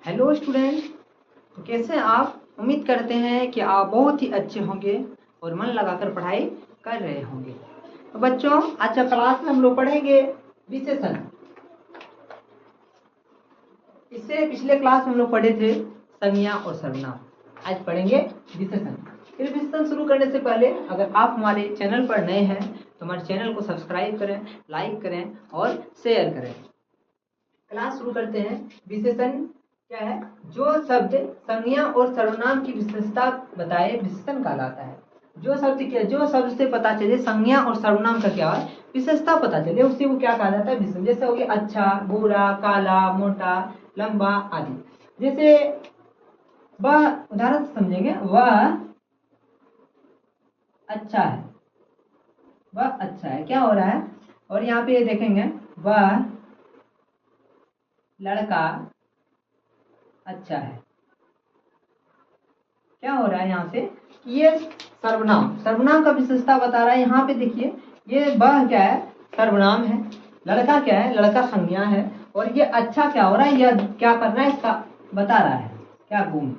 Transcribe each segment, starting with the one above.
Hello student, तो कैसे हैं आप? उम्मीद करते हैं कि आप बहुत ही अच्छे होंगे और मन लगाकर पढ़ाई कर रहे होंगे। तो बच्चों, आज का क्लास में हम लोग पढ़ेंगे विशेषण। इससे पिछले क्लास में हम लोग पढ़े थे संज्ञा और सर्वनाम। आज पढ़ेंगे विशेषण। फिर विशेषण शुरू करने से पहले अगर आप हमारे चैनल पर नए हैं तो हमारे चैनल को सब्सक्राइब करें, लाइक करें और शेयर करें। क्लास शुरू करते हैं। विशेषण क्या है? जो शब्द संज्ञा और सर्वनाम की विशेषता बताए विशेषण कहलाता है। जो शब्द से पता चले संज्ञा और सर्वनाम का क्या है विशेषता पता चले, उसी को क्या कहा जाता है? विशेषण। जैसे हो गया अच्छा, बुरा, काला, मोटा, लंबा आदि। जैसे वह उदाहरण से समझेंगे, वह अच्छा है, वह अच्छा है, क्या हो रहा है? और यहाँ पे देखेंगे वह लड़का अच्छा है, क्या हो रहा है यहाँ से? ये सर्वनाम का विशेषता बता रहा है। यहाँ पे देखिए, ये वह क्या है? सर्वनाम है। लड़का क्या है? लड़का संज्ञा है। और ये अच्छा क्या हो रहा है? यह क्या कर रहा है? इसका बता रहा है क्या? गुण।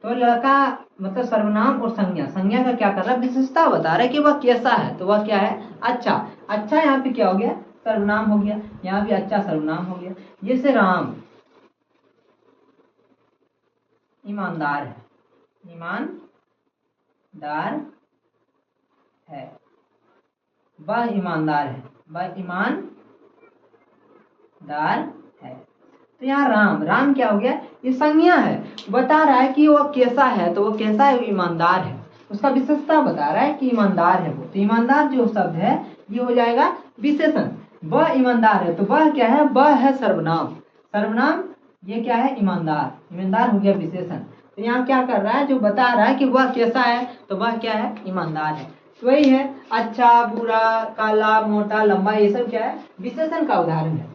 तो लड़का मतलब सर्वनाम और संज्ञा का क्या कर रहा है? विशेषता बता रहा है कि वह कैसा है। तो वह क्या है? अच्छा। अच्छा यहाँ पे क्या हो गया? सर्वनाम हो गया। यहाँ भी अच्छा सर्वनाम हो गया। जैसे राम ईमानदार है, ईमानदार है, वह ईमानदार है, वह ईमानदार है। तो यहाँ राम क्या हो गया? ये संज्ञा है, बता रहा है कि वह कैसा है। तो वो कैसा है? ईमानदार है। उसका विशेषता बता रहा है कि ईमानदार है वो। तो ईमानदार जो शब्द है ये हो जाएगा विशेषण। वह ईमानदार है, तो वह क्या है? वह है सर्वनाम। ये क्या है? ईमानदार हो गया विशेषण। तो यहाँ क्या कर रहा है? जो बता रहा है कि वह कैसा है, तो वह क्या है? ईमानदार है। तो वही है, अच्छा, बुरा, काला, मोटा, लंबा, ये सब क्या है? विशेषण का उदाहरण है।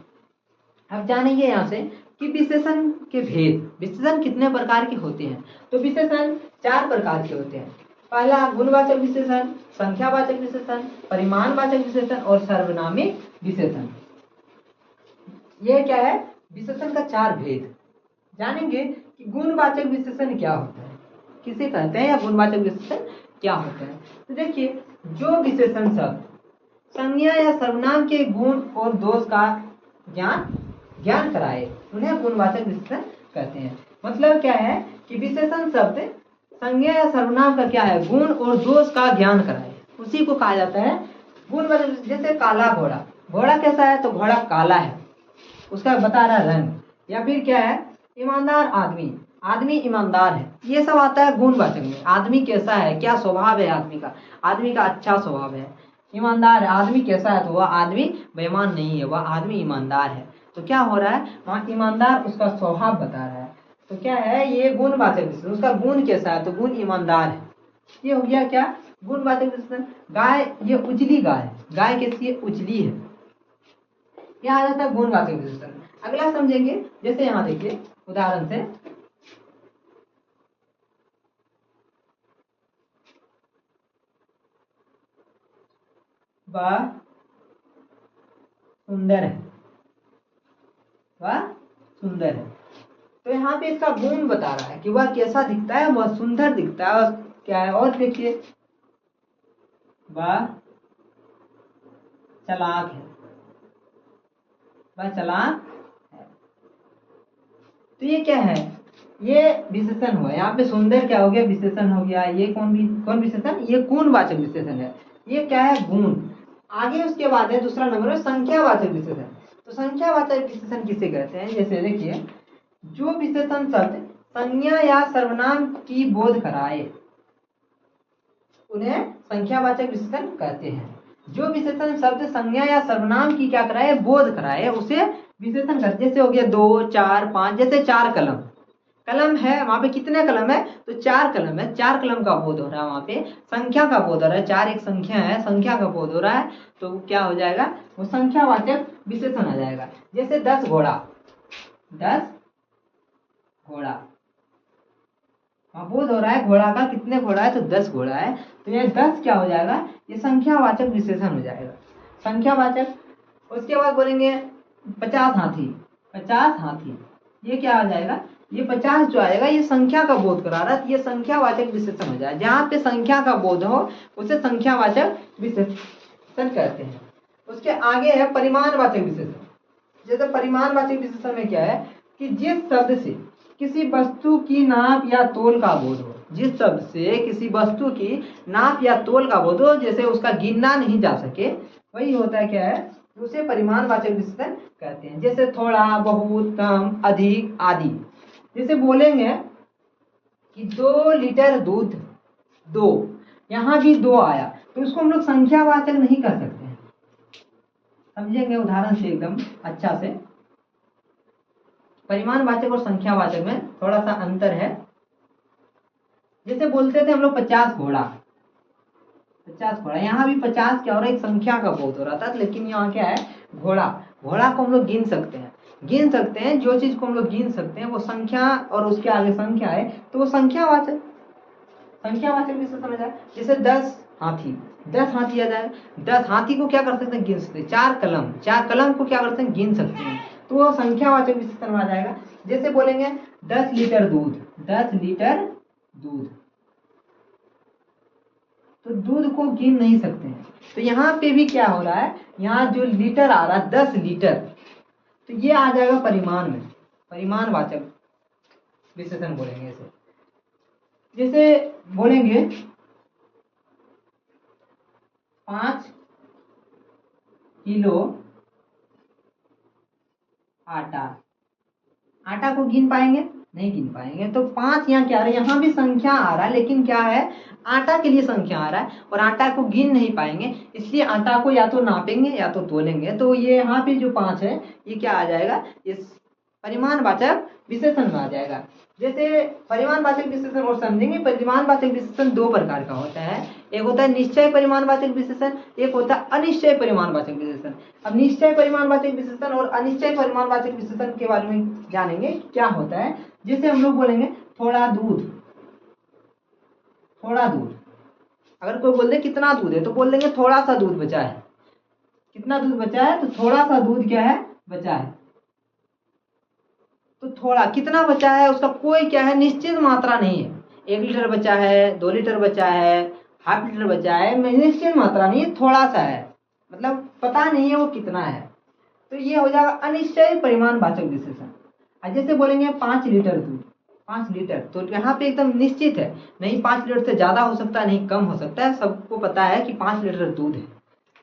अब जानेंगे यहाँ से कि विशेषण के भेद। विशेषण कितने प्रकार के होते हैं? तो विशेषण 4 प्रकार के होते हैं। पहला गुणवाचक विशेषण, संख्यावाचक विशेषण, परिमाणवाचक विशेषण और सार्वनामिक विशेषण। ये क्या है? विशेषण का 4 भेद। जानेंगे कि गुणवाचक विशेषण क्या होता है, किसे कहते हैं, या गुणवाचक विशेषण क्या होता है। तो देखिए, जो विशेषण शब्द संज्ञा या सर्वनाम के गुण और दोष का ज्ञान कराए उन्हें गुणवाचक विशेषण कहते हैं। मतलब क्या है कि विशेषण शब्द संज्ञा या सर्वनाम का क्या है? गुण और दोष का ज्ञान कराए, उसी को कहा जाता है गुणवाचक। जैसे काला घोड़ा, घोड़ा कैसा है? तो घोड़ा काला है, उसका बता रहा रंग। या फिर क्या है? ईमानदार आदमी ईमानदार है। ये सब आता है गुणवाचक में। आदमी कैसा है, क्या स्वभाव है आदमी का अच्छा स्वभाव है, ईमानदार है। आदमी कैसा है? तो वह आदमी बेईमान नहीं है, वह आदमी ईमानदार है। तो क्या हो रहा है? वहाँ ईमानदार उसका स्वभाव बता रहा है। तो क्या है? ये गुणवाचक विशेषण। उसका गुण कैसा है? तो गुण ईमानदार है। ये हो गया क्या? गुणवाचक विशेषण। गाय, ये उजली गाय कैसी है? उजली है। यह आ जाता है गुणवाचक विशेषण। अगला समझेंगे, जैसे यहाँ देखिए उदाहरण से, वह सुंदर है, वह सुंदर है। तो यहाँ पे इसका गुण बता रहा है कि वह कैसा दिखता है? वह सुंदर दिखता है। और क्या है? और देखिए, वह चालाक है, वह चालाक है। तो ये क्या है? ये विशेषण हुआ। यहाँ पे सुंदर क्या हो गया? विशेषण हो गया। ये कौन विशेषण? ये गुणवाचक विशेषण है। ये क्या है? गुण। आगे उसके बाद है दूसरा नंबर है संख्यावाचक विशेषण। तो संख्यावाचक विशेषण किसे कहते हैं? जैसे देखिए, जो विशेषण शब्द संज्ञा या सर्वनाम की बोध कराए उन्हें संख्यावाचक विशेषण कहते हैं। जो विशेषण शब्द संज्ञा या सर्वनाम की क्या कराए? बोध कराए, उसे विशेषण कहते हैं। जैसे हो गया 2, 4, 5। जैसे 4 कलम है, वहां पे कितने कलम है? तो 4 कलम है। 4 कलम का बोध हो रहा है, वहां पे संख्या का बोध हो रहा है। 4 एक संख्या है, संख्या का बोध हो रहा है। तो क्या हो जाएगा? वो संख्यावाचक विशेषण आ जाएगा। जैसे 10 घोड़ा, हाँ, बोध हो रहा है घोड़ा का। कितने घोड़ा है? तो 10 घोड़ा है। तो ये 10 क्या हो जाएगा? ये संख्यावाचक विशेषण हो जाएगा, संख्यावाचक। उसके बाद बोलेंगे 50 हाथी, 50 हाथी। ये क्या आ जाएगा, ये 50 जो आएगा ये संख्या का बोध करा रहा है, ये संख्यावाचक विशेषण हो जाए। जहाँ पे संख्या का बोध हो उसे संख्यावाचक विशेषण कहते हैं। उसके आगे है परिमाणवाचक विशेषण। जैसे परिमाणवाचक विशेषण में क्या है कि जिस शब्द से किसी वस्तु की नाप या तोल का बोध हो, जिस शब्द से किसी वस्तु की नाप या तोल का बोध हो, जैसे उसका गिनना नहीं जा सके, वही होता है क्या है, उसे परिमाणवाचक विशेषण कहते हैं। जैसे थोड़ा, बहुत, कम, अधिक आदि। जैसे बोलेंगे कि 2 लीटर दूध, 2, यहाँ भी 2 आया तो उसको हम लोग संख्यावाचक नहीं कर सकते हैं। समझेंगे उदाहरण से एकदम अच्छा से। परिमाणवाचक और संख्यावाचक में थोड़ा सा अंतर है। जैसे बोलते थे हम लोग 50 घोड़ा, 50 घोड़ा, यहाँ भी 50 क्या हो रहा है, एक संख्या का बोध हो रहा था, लेकिन यहाँ क्या है, घोड़ा। घोड़ा को हम लोग गिन सकते हैं, गिन सकते हैं। जो चीज को हम लोग गिन सकते हैं वो संख्या और उसके आगे संख्या है तो वो संख्यावाचक विशेषण समझ आए। जैसे 10 हाथी, 10 हाथी आ जाए, 10 हाथी को क्या कर सकते हैं, गिन सकते हैं। 4 कलम, 4 कलम को क्या करते हैं, गिन सकते हैं, तो वो संख्यावाचक विशेषण में आ जाएगा। जैसे बोलेंगे 10 लीटर दूध, 10 लीटर दूध, तो दूध को गिन नहीं सकते हैं। तो यहाँ पे भी क्या हो रहा है, यहाँ जो लीटर आ रहा है 10 लीटर, तो ये आ जाएगा परिमाण में, परिमाणवाचक विशेषण बोलेंगे इसे। जैसे बोलेंगे 5 किलो आटा, आटा को गिन पाएंगे, नहीं गिन पाएंगे। तो 5 यहाँ क्या आ रहा है, यहाँ भी संख्या आ रहा है, लेकिन क्या है, आटा के लिए संख्या आ रहा है और आटा को गिन नहीं पाएंगे, इसलिए आटा को या तो नापेंगे या तो तोलेंगे। तो ये यहाँ पे जो 5 है ये क्या आ जाएगा, इस परिमाणवाचक विशेषण में आ जाएगा। जैसे परिमाणवाचक विशेषण और समझेंगे, परिमाणवाचक विशेषण 2 प्रकार का होता है। एक होता है निश्चय परिमाणवाचक विशेषण, एक होता है अनिश्चय परिमाणवाचक विशेषण। अब निश्चय परिमाणवाचक विशेषण और अनिश्चय परिमाणवाचक विशेषण के बारे में जानेंगे क्या होता है। जैसे हम लोग बोलेंगे थोड़ा दूध, थोड़ा दूध, अगर कोई बोल दे कितना दूध है तो बोल देंगे थोड़ा सा दूध बचा है। कितना दूध बचा है, तो थोड़ा सा दूध क्या है, बचा है। तो थोड़ा कितना बचा है, उसका कोई क्या है, निश्चित मात्रा नहीं है। 1 लीटर बचा है, 2 लीटर बचा है, हाफ लीटर बचा है, निश्चित मात्रा नहीं है, थोड़ा सा है, मतलब पता नहीं है वो कितना है। तो ये हो जाएगा अनिश्चय परिमाणवाचक विशेषण। जैसे बोलेंगे 5 लीटर दूध, 5 लीटर, तो यहाँ पे एकदम निश्चित है, नहीं 5 लीटर से ज्यादा हो सकता है, नहीं कम हो सकता है, सबको पता है कि 5 लीटर दूध है,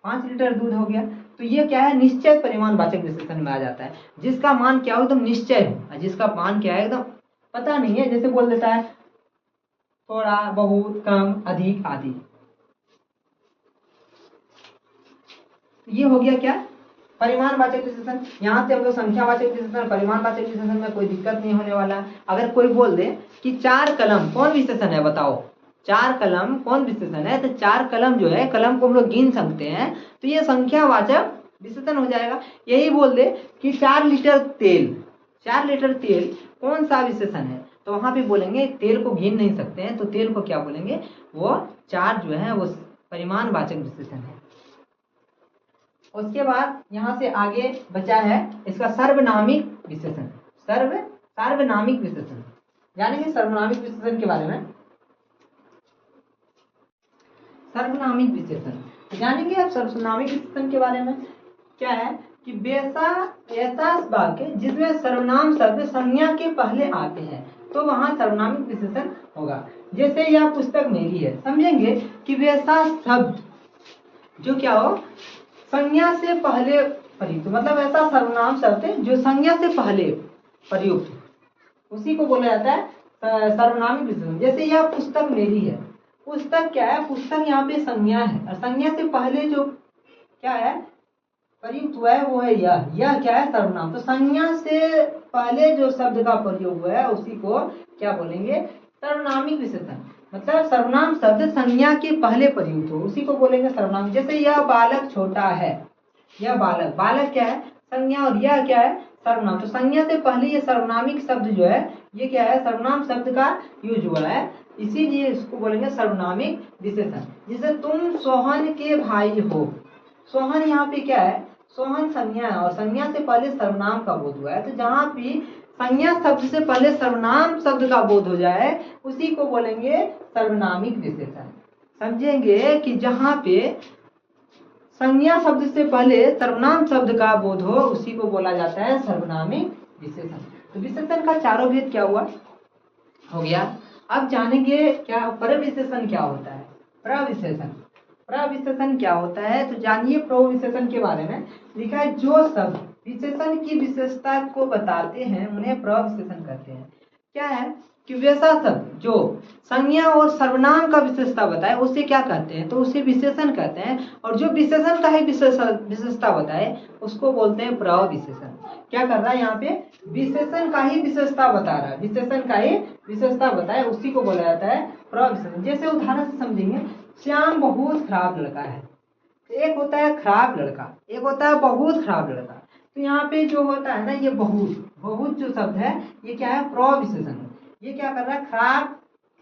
5 लीटर दूध हो गया। तो ये क्या है, निश्चय परिमाणवाचक विशेषण में आ जाता है, जिसका मान क्या हो, एकदम निश्चय हो, जिसका मान क्या है, एकदम पता नहीं है। जैसे बोल देता है थोड़ा, बहुत, कम, अधिक आदि। ये हो गया क्या, परिमाणवाचक विशेषण। यहाँ से हम लोग संख्यावाचक विशेषण, परिमाणवाचक विशेषण में कोई दिक्कत नहीं होने वाला। अगर कोई बोल दे कि 4 कलम कौन विशेषण है, बताओ 4 कलम कौन विशेषण है, तो 4 कलम जो है, कलम को हम लोग गिन सकते हैं, तो ये संख्यावाचक विशेषण हो जाएगा। यही बोल दे कि 4 लीटर तेल, 4 लीटर तेल कौन सा विशेषण है, तो वहां पे बोलेंगे तेल को गिन नहीं सकते हैं, तो तेल को क्या बोलेंगे, वो 4 जो है वो परिमाणवाचक विशेषण है। उसके बाद यहाँ से आगे बचा है इसका सर्वनामिक विशेषण। सार्वनामिक विशेषण जानेंगे, सर्वनामिक विशेषण के बारे में। सर्वनामिक विशेषण जानेंगे आप, सर्वनामिक विशेषण के बारे में क्या है कि ऐसा वाक्य जिसमें सर्वनाम शब्द संज्ञा के पहले आते हैं तो वहां सर्वनामिक विशेषण होगा। जैसे यह पुस्तक मेरी है, समझेंगे कि वैसा शब्द जो क्या हो, संज्ञा से पहले प्रयुक्त, मतलब ऐसा सर्वनाम शब्द जो संज्ञा से पहले प्रयुक्त, उसी को बोला जाता है सर्वनामिक विशेषण। जैसे यह पुस्तक मेरी है, पुस्तक क्या है, पुस्तक यहाँ पे संज्ञा है और संज्ञा से पहले जो क्या है प्रयुक्त हुआ है वो है यह क्या है, सर्वनाम। तो संज्ञा से पहले जो शब्द का प्रयोग हुआ है उसी को क्या बोलेंगे, सर्वनामिक विशेषण। मतलब सर्वनाम शब्द संज्ञा के पहले प्रयुक्त हो उसी को बोलेंगे सर्वनाम। जैसे यह बालक छोटा है, यह बालक, बालक क्या है, संज्ञा, और यह क्या है, सर्वनाम। तो संज्ञा से पहले ये सर्वनामिक शब्द जो है ये क्या है, सर्वनाम शब्द का यूज हुआ है, इसीलिए इसको बोलेंगे सर्वनामिक विशेषण। जैसे तुम सोहन के भाई हो, सोहन यहाँ पे क्या है, सोहन संज्ञा है और संज्ञा से पहले सर्वनाम का बोध हुआ है। तो जहाँ भी संज्ञा शब्द से पहले सर्वनाम शब्द का बोध हो जाए उसी को बोलेंगे सर्वनामिक विशेषण। समझेंगे कि जहां पे संज्ञा शब्द से पहले सर्वनाम शब्द का बोध हो उसी को बोला जाता है सर्वनामिक विशेषण। तो विशेषण का चारों भेद क्या हुआ, हो गया। अब जानेंगे क्या प्रविशेषण क्या होता है। प्रविशेषण, प्रविशेषण क्या होता है तो जानिए प्रविशेषण के बारे में। लिखा है जो शब्द विशेषण की विशेषता को बताते हैं उन्हें प्रविशेषण कहते हैं। क्या है कि वैसा शब्द जो संज्ञा और सर्वनाम का विशेषता बताए उसे क्या कहते हैं तो उसे विशेषण कहते हैं, और जो विशेषण का ही विशेषता बताए उसको बोलते हैं प्रविशेषण। क्या कर रहा है यहाँ पे, विशेषण का ही विशेषता बता रहा है, विशेषण का ही विशेषता बताए उसी को बोला जाता है प्रविशेषण। जैसे उदाहरण से समझेंगे, श्याम बहुत खराब लड़का है। एक होता है खराब लड़का, एक होता है बहुत खराब लड़का। तो यहाँ पे जो होता है ना ये बहुत, बहुत जो शब्द है ये क्या है प्रविशेषण। ये क्या कर रहा है, खराब,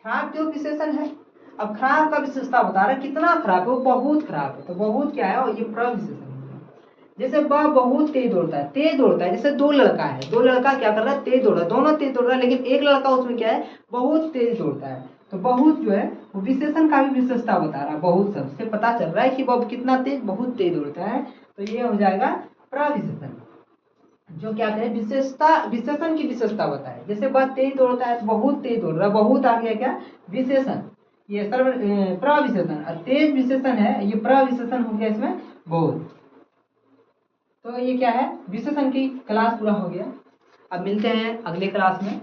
खराब जो विशेषण है। अब खराब का विशेषता बता रहा है कितना खराब है, वो बहुत खराब है, तो बहुत क्या है और ये प्रविशेषण है। जैसे वह बहुत तेज दौड़ता है, तेज दौड़ता है। जैसे दो लड़का है, दो लड़का क्या कर रहा है, तेज दौड़ रहा है, दोनों तेज दौड़ रहा है, लेकिन एक लड़का उसमें क्या है बहुत तेज दौड़ता है। तो बहुत जो है वो विशेषण का भी विशेषता बता रहा है, बहुत शब्द से पता चल रहा है कि वह कितना तेज, बहुत तेज दौड़ता है। तो ये हो जाएगा प्रविशेषण, जो क्या कहे विशेषता, विशेषण की विशेषता बताए। जैसे वह तेज दौड़ता है, बहुत तेज दौड़ रहा है, बहुत आ गया क्या विशेषण, ये सर्व प्रविशेषण। और तेज विशेषण है, ये प्रविशेषण हो गया इसमें बहुत। तो ये क्या है विशेषण की क्लास पूरा हो गया। अब मिलते हैं अगले क्लास में।